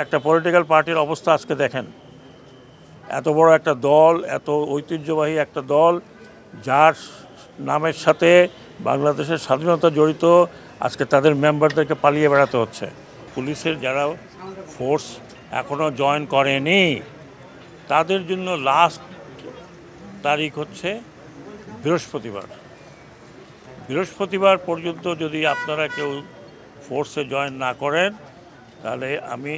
একটা পলিটিক্যাল পার্টির অবস্থা আজকে দেখেন। এত বড় একটা দল, এত ঐতিহ্যবাহী একটা দল, যার নামের সাথে বাংলাদেশের স্বাধীনতা জড়িত, আজকে তাদের মেম্বারদেরকে পালিয়ে বেড়াতে হচ্ছে। পুলিশের যারা ফোর্স এখনও জয়েন করেনি, তাদের জন্য লাস্ট তারিখ হচ্ছে বৃহস্পতিবার পর্যন্ত যদি আপনারা কেউ ফোর্সে জয়েন না করেন, তাহলে আমি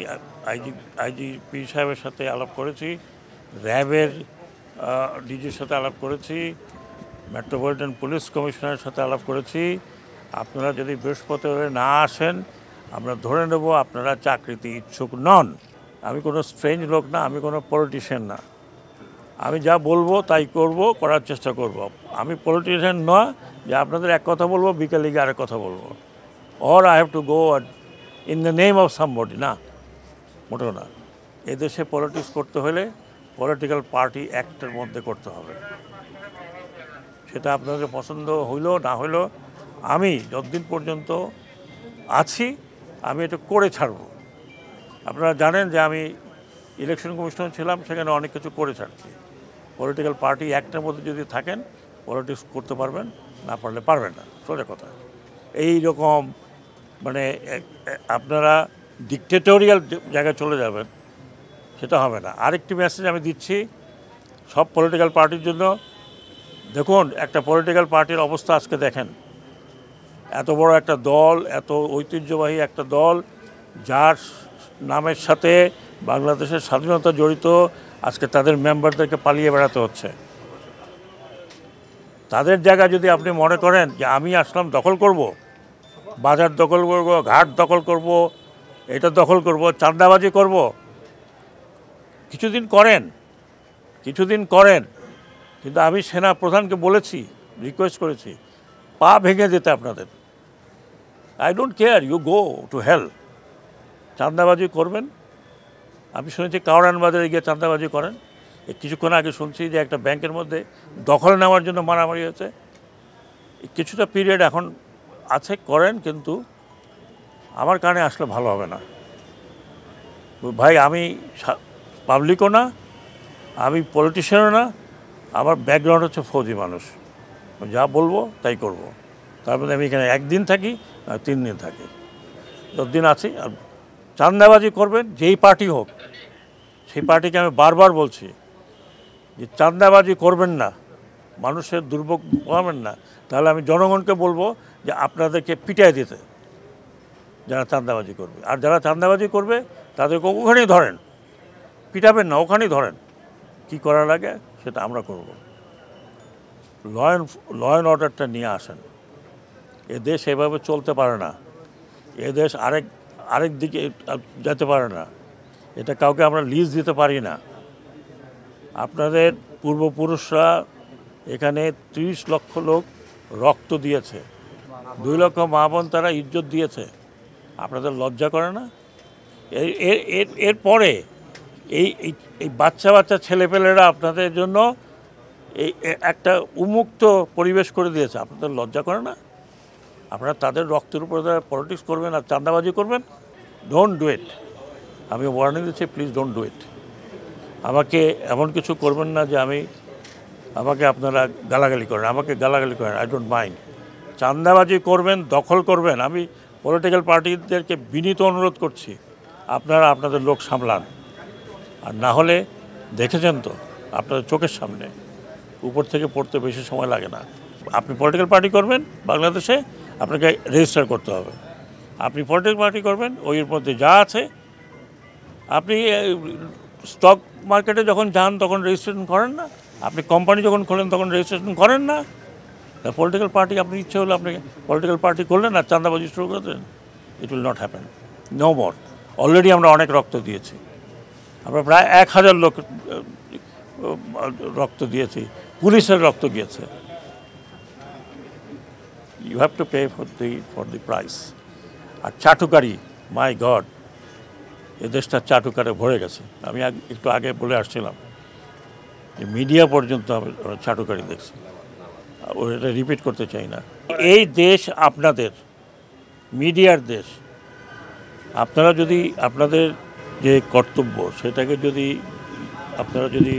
আইজিপি সাহেবের সাথে আলাপ করেছি, র্যাবের ডিজির সাথে আলাপ করেছি, মেট্রোপলিটন পুলিশ কমিশনারের সাথে আলাপ করেছি। আপনারা যদি বৃহস্পতিবারে না আসেন, আমরা ধরে নেব আপনারা চাকরিতে ইচ্ছুক নন। আমি কোনো স্ট্রেঞ্জ লোক না, আমি কোনো পলিটিশিয়ান না। আমি যা বলবো তাই করার চেষ্টা করব। আমি পলিটিশিয়ান নয় যে আপনাদের এক কথা বলবো, বিকেলে গিয়ে আরেক কথা বলবো, or I have to go in the name of somebody. না, মোটেও না। এদেশে পলিটিক্স করতে হলে পলিটিক্যাল পার্টি অ্যাক্টের মধ্যে করতে হবে। সেটা আপনাদের পছন্দ হইলো না হইলো, আমি যতদিন পর্যন্ত আছি আমি এটা করে ছাড়ব। আপনারা জানেন যে আমি ইলেকশন কমিশনার ছিলাম, সেখানে অনেক কিছু করে ছাড়ছি। পলিটিক্যাল পার্টি অ্যাক্টের মধ্যে যদি থাকেন, পলিটিক্স করতে পারবেন, না পারলে পারবেন না, সোজা কথা। এই রকম মানে আপনারা ডিকটেটোরিয়াল জায়গায় চলে যাবেন, সেটা হবে না। আরেকটি মেসেজ আমি দিচ্ছি সব পলিটিক্যাল পার্টির জন্য। দেখুন, একটা পলিটিক্যাল পার্টির অবস্থা আজকে দেখেন। এত বড় একটা দল, এত ঐতিহ্যবাহী একটা দল, যার নামের সাথে বাংলাদেশের স্বাধীনতা জড়িত, আজকে তাদের মেম্বারদেরকে পালিয়ে বেড়াতে হচ্ছে। তাদের জায়গায় যদি আপনি মনে করেন যে আমি আসলাম দখল করব, বাজার দখল করব, ঘাট দখল করব, এটা দখল করব, চাঁদাবাজি করব, কিছুদিন করেন। কিন্তু আমি সেনা প্রধানকে বলেছি, রিকোয়েস্ট করেছি, পা ভেঙে যেতে আপনাদের। I don't care, you go to hell. চাঁদাবাজি করবেন। আমি শুনেছি কাওড়ান বাজারে গিয়ে চাঁদাবাজি করেন। কিছুক্ষণ আগে শুনছি যে একটা ব্যাংকের মধ্যে দখল নেওয়ার জন্য মারামারি হয়েছে। কিছুটা পিরিয়ড এখন আছে, করেন, কিন্তু আমার কানে আসলে ভালো হবে না ভাই। আমি পাবলিকও না, আমি পলিটিশিয়ানও না, আমার ব্যাকগ্রাউন্ড হচ্ছে ফৌজি মানুষ। যা বলবো তাই করব। তার মধ্যে আমি এখানে একদিন থাকি, 3 দিন থাকি, যতদিন আছি। আর চাঁদাবাজি করবেন যেই পার্টি হোক, সেই পার্টিকে আমি বারবার বলছি যে চাঁদাবাজি করবেন না, মানুষের দুর্ভোগ পাবেন না। তাহলে আমি জনগণকে বলবো যে আপনাদেরকে পিটাই দিতে, যারা চাঁদাবাজি করবে। আর যারা চাঁদাবাজি করবে তাদেরকে ওখানেই ধরেন, পিটাবেন না, ওখানেই ধরেন। কি করা লাগে সেটা আমরা করব। ল অ্যান্ড অর্ডারটা নিয়ে আসেন। এ দেশ এভাবে চলতে পারে না। এ দেশ আরেক দিকে যেতে পারে না। এটা কাউকে আমরা লিজ দিতে পারি না। আপনাদের পূর্বপুরুষরা এখানে 30 লক্ষ লোক রক্ত দিয়েছে, 2 লক্ষ মা বোন তারা ইজ্জত দিয়েছে। আপনাদের লজ্জা করে না? এরপরে এই বাচ্চা ছেলেপেলেরা আপনাদের জন্য এই একটা উন্মুক্ত পরিবেশ করে দিয়েছে। আপনাদের লজ্জা করে না? আপনারা তাদের রক্তের উপরে পলিটিক্স করবেন আর চাঁদাবাজি করবেন? Don't do it. আমি ওয়ার্নিং দিচ্ছি, প্লিজ ডোন্ট ডু ইট। আমাকে এমন কিছু করবেন না যে আমাকে আপনারা গালাগালি করেন। I don't mind. চাঁদাবাজি করবেন, দখল করবেন, আমি পলিটিক্যাল পার্টিদেরকে বিনীত অনুরোধ করছি, আপনারা আপনাদের লোক সামলান। আর না হলে দেখেছেন তো আপনাদের চোখের সামনে, উপর থেকে পড়তে বেশি সময় লাগে না। আপনি পলিটিক্যাল পার্টি করবেন বাংলাদেশে, আপনাকে রেজিস্টার করতে হবে। আপনি পলিটিক্যাল পার্টি করবেন, ওইর মধ্যে যা আছে, আপনি স্টক মার্কেটে যখন যান তখন রেজিস্ট্রেশন করেন না, আপনি কোম্পানি যখন খোলেন তখন রেজিস্ট্রেশন করেন না। পলিটিক্যাল পার্টি আপনি ইচ্ছে হলে আপনি পলিটিক্যাল পার্টি করলেন আর চাঁদাবাজি শুরু করে দেন, it will not happen, no more. Already আমরা অনেক রক্ত দিয়েছি, আমরা প্রায় 1000 লোক রক্ত দিয়েছি, পুলিশের রক্ত গিয়েছে। You have to pay for the price. আর চাটুকারি, মাই গড, এ দেশটা চাটুকারে ভরে গেছে। আমি একটু আগে বলে আসছিলাম যে মিডিয়া পর্যন্ত আমরা চাটুকারি দেখছি, এটা রিপিট করতে চাই না। এই দেশ আপনাদের, মিডিয়ার দেশ। আপনারা যদি আপনাদের যে কর্তব্য সেটাকে যদি আপনারা যদি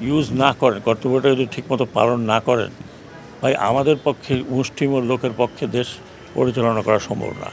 ইউজ না করেন, কর্তব্যটা যদি ঠিকমতো পালন না করেন, ভাই আমাদের পক্ষে মুষ্টিমেয় লোকের পক্ষে দেশ পরিচালনা করা সম্ভব না।